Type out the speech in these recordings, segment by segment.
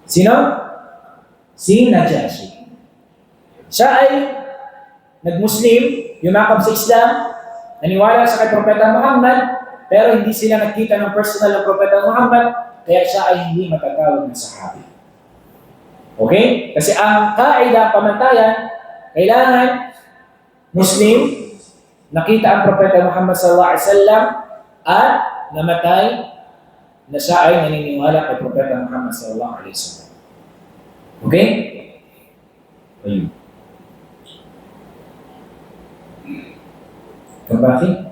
Sino? Si Najashi. Siya ay nag-Muslim, yumakap sa Islam, naniwala sa kay Propeta Muhammad, pero hindi sila nagkita ng personal ng Propeta Muhammad, kaya siya ay hindi matatawag ng sahabi. Okay? Kasi ang kaida, pamantayan, kailangan Muslim, nakita ang Propeta Muhammad sallallahu alaihi wasallam at namatay na siya ay naniniwala kay Propeta Muhammad sallallahu alaihi wasallam. Okay? Ayun. Kabaki?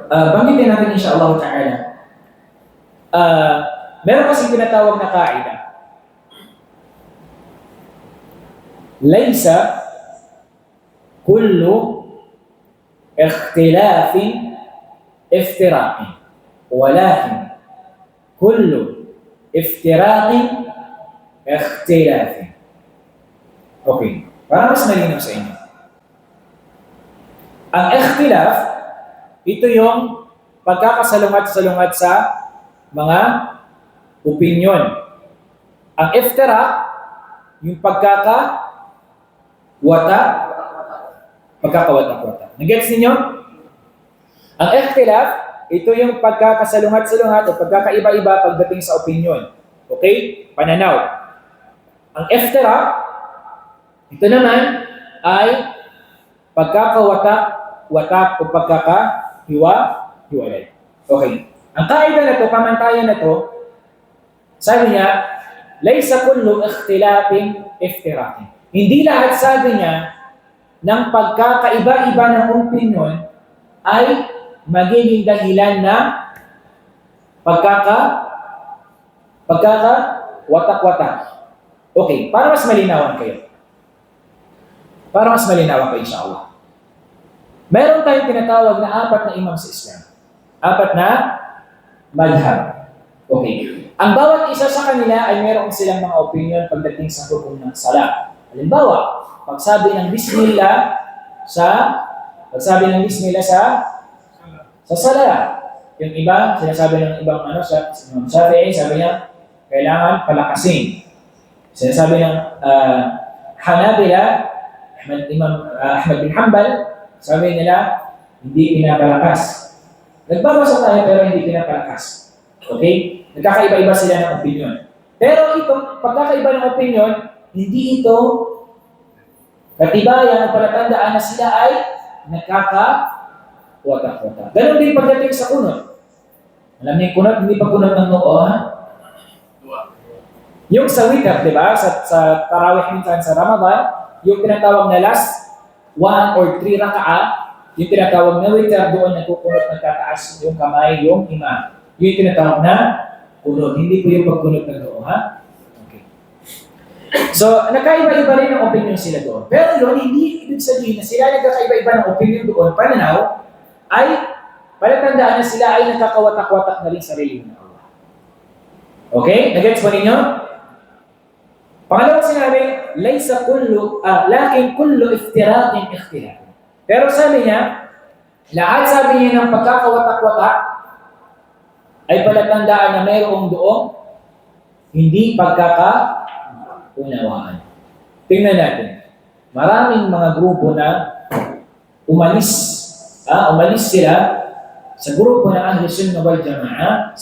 Banggitin natin insyaAllah ta'ala. Meron kasing tinatawag na kaida. Laysa kullu ikhtilafin iftiraqin. Walakin kullu iftiraqin ikhtilafin. Okay. Para mas malinaw sa inyo. Ang ikhtilaf, ito yung pagkakasalungat-salungat sa mga opinyon. Ang iftiraq, yung pagkakawata-wata. Nag-gets ninyo? Ang ikhtilaf, ito yung pagkakasalungat-salungat o pagkakaiba-iba pagdating sa opinyon. Okay? Pananaw. Ang iftiraq, ito naman ay pagkakawata-wata o pagkakahiwa-hiwalay. Okay. Ang kaida na to, pamantayan na to, sabi niya, laysa kullu ikhtilafin iftiraqin. Hindi lahat, sabi niya, ng pagkakaiba-iba ng opinyon ay magiging dahilan na pagkakawatak-watak. Okay, para mas malinawan kayo. InsyaAllah. Meron tayong tinatawag na 4 na imam sa Islam. 4 na madhab. Okay. Ang bawat isa sa kanila ay meron silang mga opinion pagdating sa hukum ng sala. Halimbawa, pagsabi ng bismillah sa sala. Yung iba, sinasabi ng ibang sa Shafi'i, sabi niya, kailangan palakasin. Sinasabi ng Hanabila, Ahmad bin Hanbal, sabi nila, hindi pinapalakas. Nagbabasa tayo pero hindi pinapalakas. Okay? Nagkakaiba-iba sila ng opinion. Pero itong pagkakaiba ng opinion, hindi ito katibayan o palatandaan na sila ay nagkakawatak-watak. Ganon din pagdating sa kunot. Alam niyo yung kunot, hindi pa kunot ng noo, ha? Yung sa witr, di ba? Sa tarawih minsan sa Ramadan, yung tinatawag na last 1 or 3 raka'a, yung tinatawag na witr, doon nagkukunot, nagtataas yung kamay, yung imam. Yung tinatawag na kunot. Hindi po yung pagkunot ng noo, ha? Okay. So, nagkaiba-iba rin ang opinion sila doon. Pero yun, hindi ibig sabihin na sila nagkakaiba-iba ng opinion doon, pananaw, ay palatandaan na sila ay nagkakawatak-watak na rin sa relihiyon ng Allah. Okay? Nag-gets po ninyo? Pangalawang sinabi, laysa kullu, lakin kullu iftiraqin ikhtilaf. Pero sabi niya, lahat sabi niya ng pagkakawatak-watak ay palatandaan na mayroong doong hindi pagkakaunawaan. Tingnan natin. Maraming mga grupo na umalis sila sa grupo ng Ahlus Sunnah wal Jama'ah,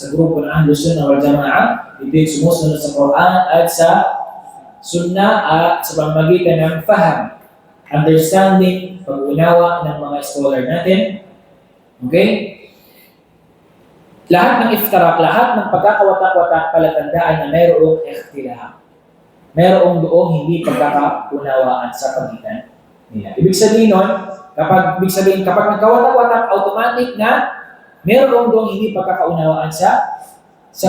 ito yung sumusunod sa Quran at sa Sunnah at sa pamamagitan ng faham, understanding, pag-unawa ng mga scholar natin. Okay? Lahat ng iftiraq, lahat ng pagkakawatak-watak palatandaan na mayroong ikhtilaf. Mayroong doong hindi pagkakaunawaan sa pagitan nila. Ibig sabihin nun, kapag nagkawatak-watak, automatic na mayroong doong hindi pagkakaunawaan sa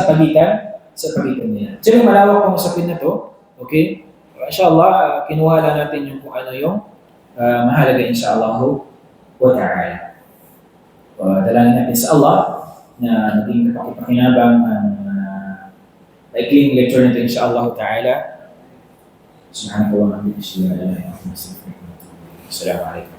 pagitan nila. So, yung malawak pang usapin na to. Okay? Inshallah, kinuha lang natin yung kung ano yung mahalaga inshallah wa ta'ala. Dalangin natin sa Allah na naging kapakipakinabang ang ikling lecture natin inshallah ta'ala. Subhanallahi wa bihamdihi. Assalamu alaikum.